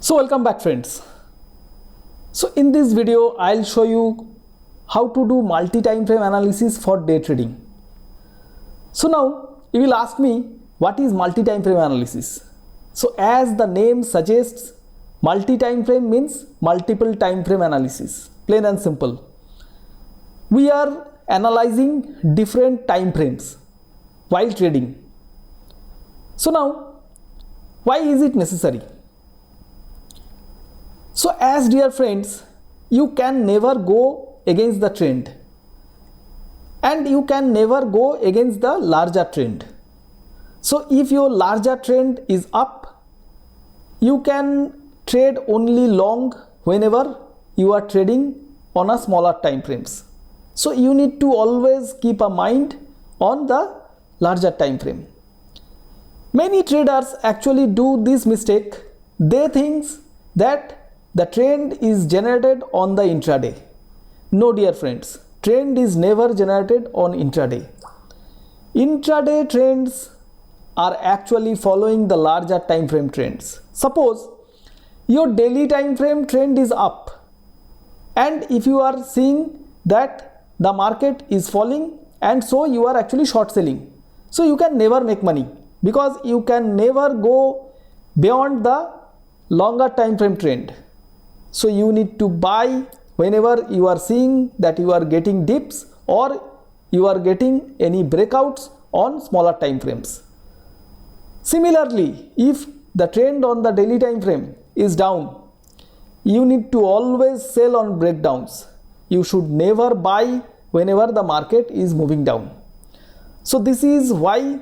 So welcome back friends. So in this video I'll show you how to do multi-time frame analysis for day trading. So now you will ask me, what is multi-time frame analysis? So as the name suggests, multi-time frame means multiple time frame analysis, plain and simple. We are analyzing different time frames while trading. So now why is it necessary? So as dear friends, you can never go against the trend and you can never go against the larger trend. So if your larger trend is up, you can trade only long whenever you are trading on a smaller time frames. So you need to always keep a mind on the larger time frame. Many traders actually do this mistake. They think that the trend is generated on the intraday. No dear friends, trend is never generated on intraday. Intraday trends are actually following the larger time frame trends. Suppose your daily time frame trend is up, and if you are seeing that the market is falling and so you are actually short selling, so you can never make money because you can never go beyond the longer time frame trend. So you need to buy whenever you are seeing that you are getting dips or you are getting any breakouts on smaller time frames. Similarly, if the trend on the daily time frame is down, you need to always sell on breakdowns. You should never buy whenever the market is moving down. So this is why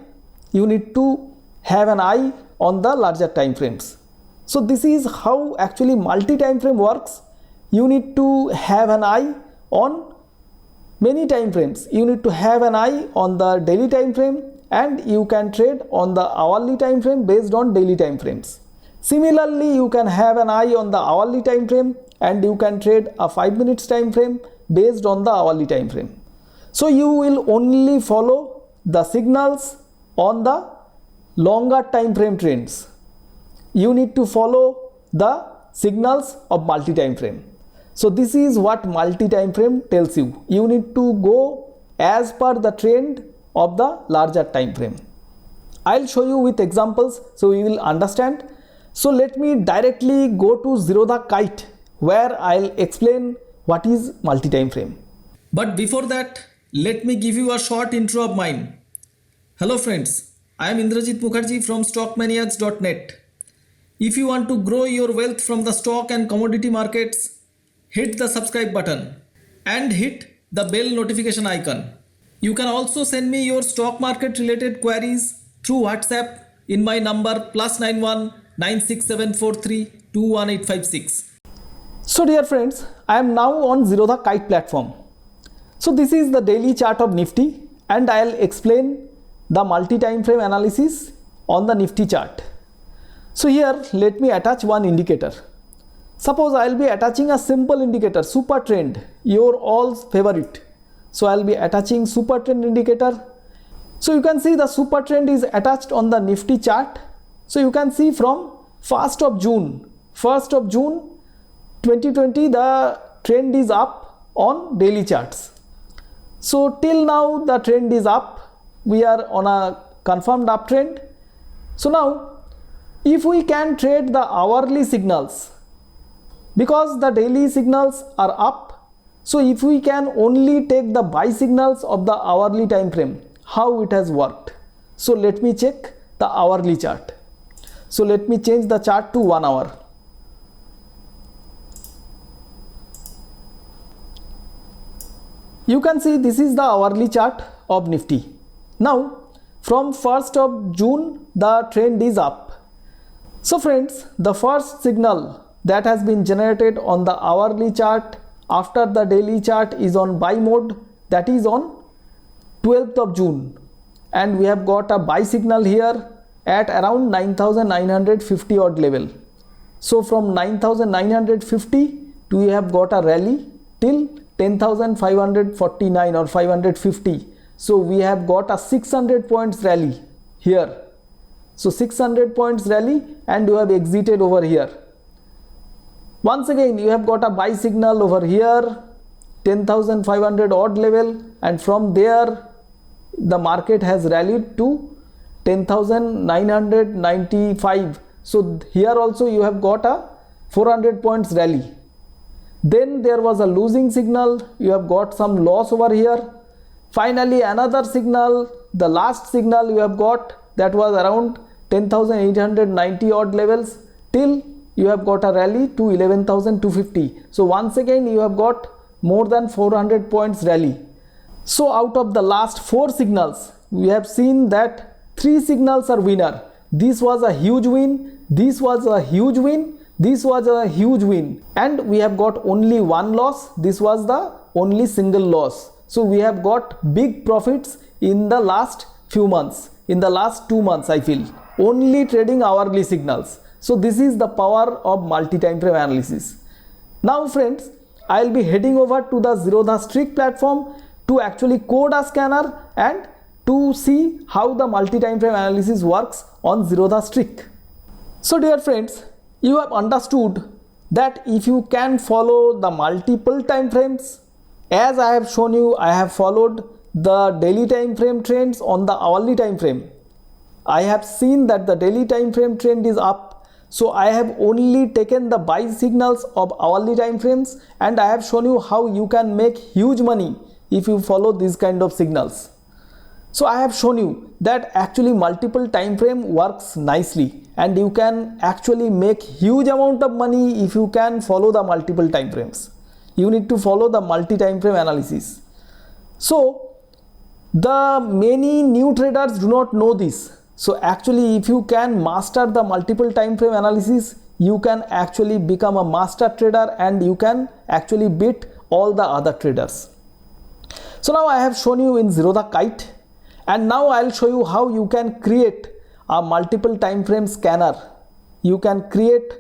you need to have an eye on the larger time frames. So this is how actually multi-time frame works. You need to have an eye on many time frames. You need to have an eye on the daily time frame, and you can trade on the hourly time frame based on daily time frames. Similarly, you can have an eye on the hourly time frame and you can trade a 5 minutes time frame based on the hourly time frame. So you will only follow the signals on the longer time frame trends. You need to follow the signals of multi-time frame. So this is what multi-time frame tells you. You need to go as per the trend of the larger time frame. I'll show you with examples so you will understand. So let me directly go to Zerodha Kite where I'll explain what is multi-time frame. But before that, let me give you a short intro of mine. Hello friends, I am Indrajit Mukherjee from stockmaniacs.net. If you want to grow your wealth from the stock and commodity markets, hit the subscribe button and hit the bell notification icon. You can also send me your stock market related queries through WhatsApp in my number +91 96743 21856. So dear friends, I am now on Zerodha Kite platform. So this is the daily chart of Nifty and I'll explain the multi-time frame analysis on the Nifty chart. So here let me attach one indicator. Suppose I'll be attaching a simple indicator, super trend, your all's favorite. So I'll be attaching super trend indicator. So you can see the super trend is attached on the Nifty chart. So you can see from 1st of June 2020 the trend is up on daily charts. So till now the trend is up. We are on a confirmed uptrend. So now if we can trade the hourly signals, because the daily signals are up, so if we can only take the buy signals of the hourly time frame, how it has worked. So let me check the hourly chart. So let me change the chart to 1 hour. You can see this is the hourly chart of Nifty. Now from 1st of June the trend is up. So friends, the first signal that has been generated on the hourly chart after the daily chart is on buy mode, that is on 12th of June, and we have got a buy signal here at around 9,950 odd level. So from 9,950 we have got a rally till 10,549 or 550. So we have got a 600 points rally here. So 600 points rally and you have exited over here. Once again you have got a buy signal over here, 10,500 odd level, and from there the market has rallied to 10,995. So here also you have got a 400 points rally. Then there was a losing signal, you have got some loss over here. Finally another signal, the last signal you have got, that was around 10,890 odd levels, till you have got a rally to 11,250. So once again you have got more than 400 points rally. So out of the last 4 signals, we have seen that 3 signals are winner. This was a huge win, this was a huge win, this was a huge win, and we have got only one loss. This was the only single loss. So we have got big profits in the last few months, in the last 2 months I feel, only trading hourly signals. So this is the power of multi-time frame analysis. Now friends, I will be heading over to the Zerodha Streak platform to actually code a scanner and to see how the multi-time frame analysis works on Zerodha Streak. So dear friends, you have understood that if you can follow the multiple time frames, as I have shown you, I have followed the daily time frame trends on the hourly time frame. I have seen that the daily time frame trend is up, so I have only taken the buy signals of hourly time frames, and I have shown you how you can make huge money if you follow these kind of signals. So I have shown you that actually multiple time frame works nicely, and you can actually make huge amount of money if you can follow the multiple time frames. You need to follow the multi-time frame analysis. So the many new traders do not know this. So actually if you can master the multiple time frame analysis, you can actually become a master trader and you can actually beat all the other traders. So now I have shown you in Zerodha Kite, and now I will show you how you can create a multiple time frame scanner. You can create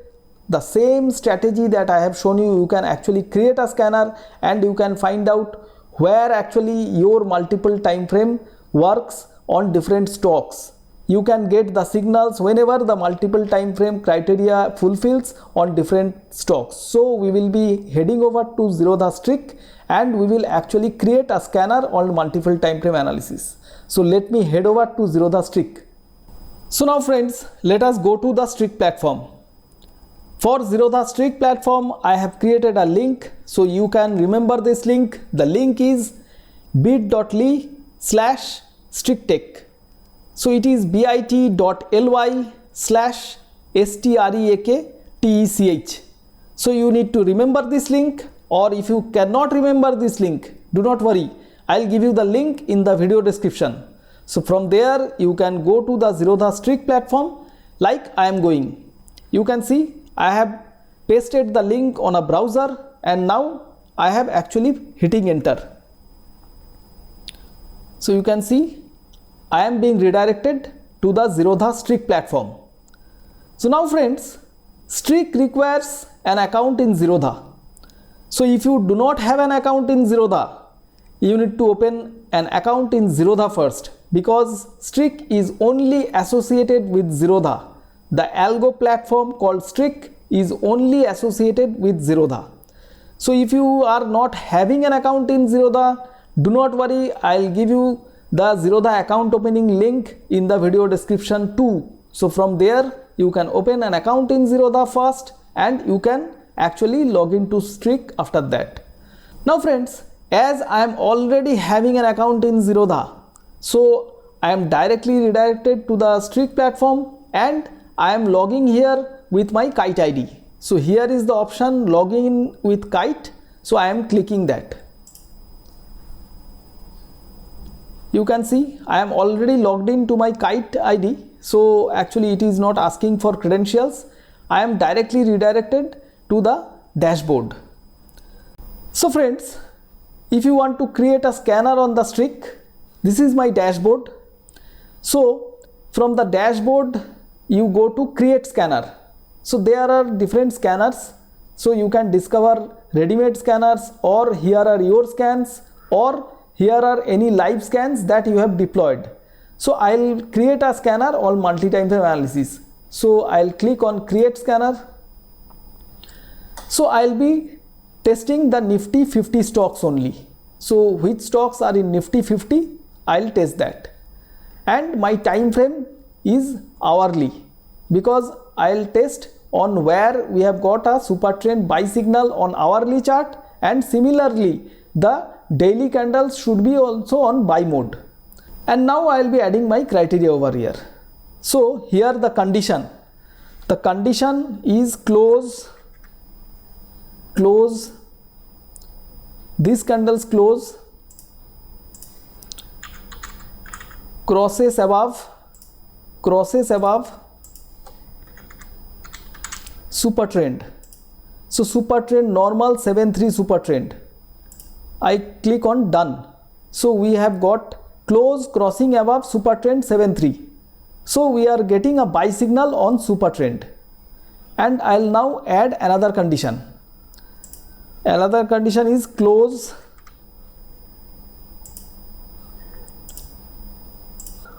the same strategy that I have shown you. You can actually create a scanner and you can find out where actually your multiple time frame works on different stocks. You can get the signals whenever the multiple time frame criteria fulfills on different stocks. So we will be heading over to Zerodha Streak and we will actually create a scanner on multiple time frame analysis. So let me head over to Zerodha Streak. So now friends, let us go to the Streak platform. For Zerodha Streak platform, I have created a link, so you can remember this link. The link is bit.ly/StreakTech. So it is bit.ly/StreakTech. So you need to remember this link, or if you cannot remember this link, do not worry. I'll give you the link in the video description. So from there you can go to the Zerodha Streak platform like I am going. You can see I have pasted the link on a browser and now I have actually hitting enter. So you can see I am being redirected to the Zerodha Streak platform. So now friends, Streak requires an account in Zerodha. So if you do not have an account in Zerodha, you need to open an account in Zerodha first, because Streak is only associated with Zerodha. The algo platform called Streak is only associated with Zerodha. So if you are not having an account in Zerodha, do not worry, I'll give you the Zerodha account opening link in the video description too. So from there you can open an account in Zerodha first and you can actually log into Streak after that. Now friends, as I am already having an account in Zerodha, so I am directly redirected to the Streak platform and I am logging here with my Kite ID. So here is the option logging in with Kite. So I am clicking that. You can see I am already logged in to my Kite ID. So actually it is not asking for credentials. I am directly redirected to the dashboard. So friends, if you want to create a scanner on the Streak, this is my dashboard. So from the dashboard you go to create scanner. So there are different scanners. So you can discover ready-made scanners, or here are your scans, or here are any live scans that you have deployed. So I'll create a scanner on multi-time frame analysis. So I'll click on create scanner. So I'll be testing the Nifty 50 stocks only. So which stocks are in Nifty 50? I'll test that. And my time frame is hourly, because I'll test on where we have got a super trend buy signal on hourly chart, and similarly the daily candles should be also on buy mode. And now I'll be adding my criteria over here. So here the condition is close, this candles close, crosses above super trend. So super trend normal 7-3 super trend. I click on done. So we have got close crossing above super trend 7-3. So we are getting a buy signal on super trend. And I'll now add another condition. Another condition is close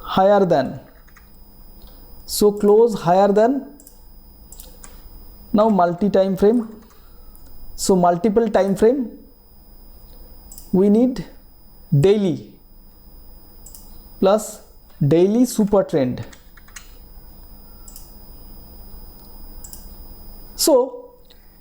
higher than. So close higher than. Now multi time frame. So multiple time frame. We need daily plus daily super trend. So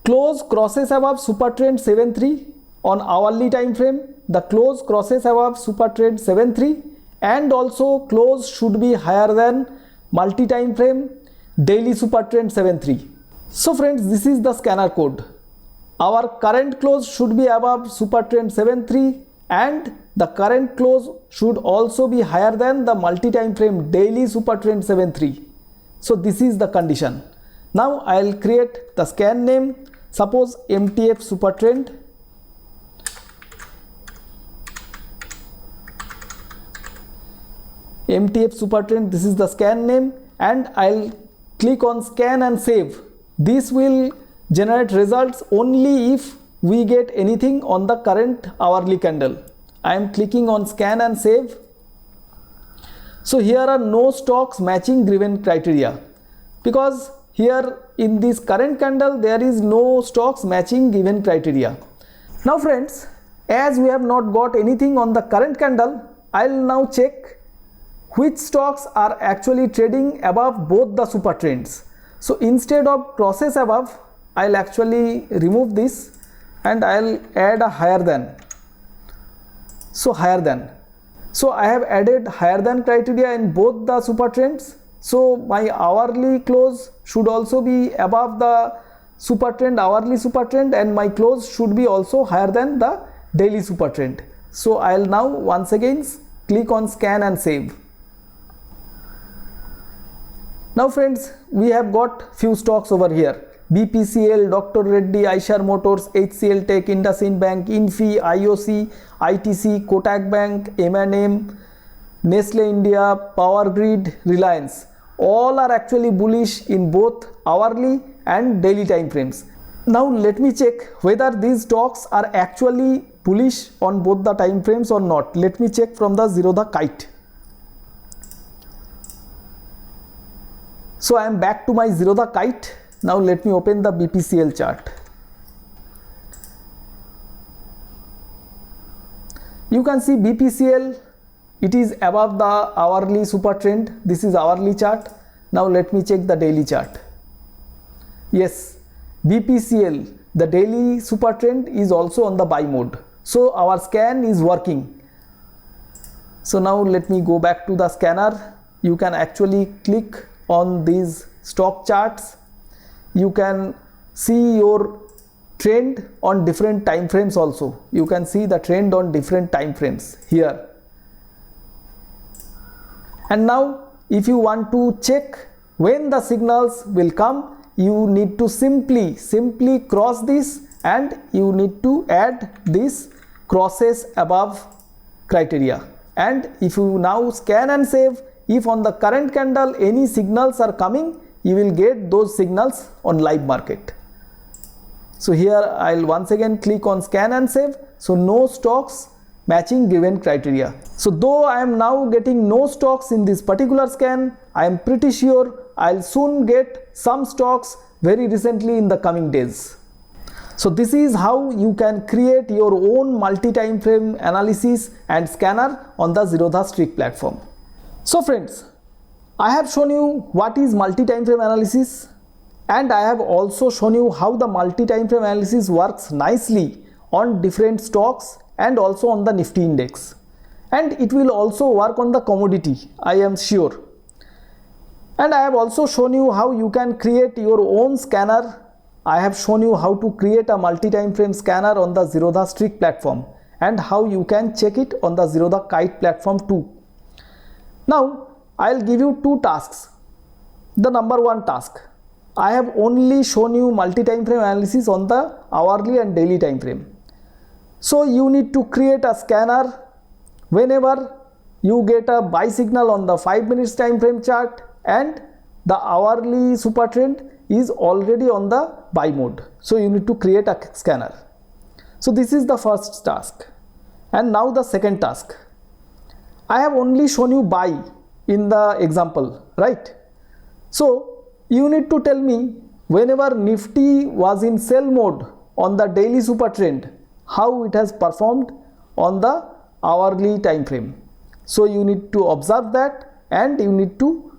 close crosses above super trend 7-3 on hourly time frame, the close crosses above super trend 7-3, and also close should be higher than multi time frame daily super trend 7-3. So friends, this is the scanner code. Our current close should be above super trend 7-3, and the current close should also be higher than the multi time frame daily super trend 7-3. So this is the condition. Now I'll create the scan name, suppose MTF super trend. MTF super trend, this is the scan name, and I'll click on scan and save. This will generate results only if we get anything on the current hourly candle. I am clicking on scan and save. So here are no stocks matching given criteria, because here in this current candle there is no stocks matching given criteria. Now friends, as we have not got anything on the current candle, I'll now check which stocks are actually trading above both the super trends. So instead of crosses above, I'll actually remove this and I'll add a higher than. So higher than. So I have added higher than criteria in both the super trends. So my hourly close should also be above the super trend, hourly super trend, and my close should be also higher than the daily super trend. So I'll now once again click on scan and save. Now friends, we have got few stocks over here. BPCL, Dr. Reddy, Eicher Motors, HCL Tech, IndusInd Bank, Infi, IOC, ITC, Kotak Bank, M&M, Nestle India, Power Grid, Reliance. All are actually bullish in both hourly and daily time frames. Now let me check whether these stocks are actually bullish on both the time frames or not. Let me check from the Zerodha Kite. So I am back to my Zerodha Kite. Now let me open the BPCL chart. You can see BPCL, it is above the hourly super trend. This is hourly chart. Now let me check the daily chart. Yes, BPCL, the daily super trend is also on the buy mode. So our scan is working. So now let me go back to the scanner. You can actually click on these stock charts. You can see your trend on different time frames also. You can see the trend on different time frames here. And now if you want to check when the signals will come, you need to simply cross this, and you need to add this crosses above criteria. And if you now scan and save, if on the current candle any signals are coming, you will get those signals on live market. So here I'll once again click on scan and save. So no stocks matching given criteria. So though I am now getting no stocks in this particular scan, I am pretty sure I'll soon get some stocks very recently in the coming days. So this is how you can create your own multi-time frame analysis and scanner on the Zerodha Streak platform. So friends, I have shown you what is multi-time frame analysis, and I have also shown you how the multi-time frame analysis works nicely on different stocks and also on the Nifty index. And it will also work on the commodity, I am sure. And I have also shown you how you can create your own scanner. I have shown you how to create a multi-time frame scanner on the Zerodha Streak platform and how you can check it on the Zerodha Kite platform too. Now, I'll give you two tasks. The number one task, I have only shown you multi-time frame analysis on the hourly and daily time frame. So you need to create a scanner whenever you get a buy signal on the 5 minutes time frame chart and the hourly super trend is already on the buy mode. So you need to create a scanner. So this is the first task. And now the second task. I have only shown you buy in the example, right? So you need to tell me whenever Nifty was in sell mode on the daily super trend, how it has performed on the hourly time frame. So you need to observe that and you need to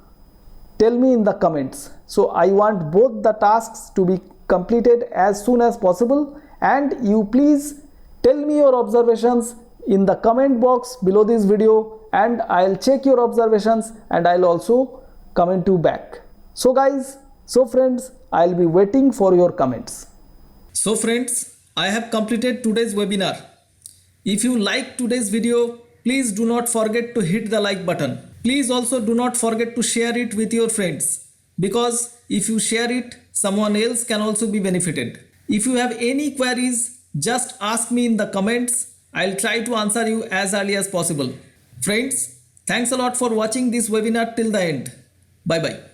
tell me in the comments. So I want both the tasks to be completed as soon as possible, and you please tell me your observations in the comment box below this video, and I'll check your observations and I'll also comment you back. So guys, so friends, I'll be waiting for your comments. So friends, I have completed today's webinar. If you like today's video, please do not forget to hit the like button. Please also do not forget to share it with your friends, because if you share it, someone else can also be benefited. If you have any queries, just ask me in the comments. I'll try to answer you as early as possible. Friends, thanks a lot for watching this webinar till the end. Bye bye.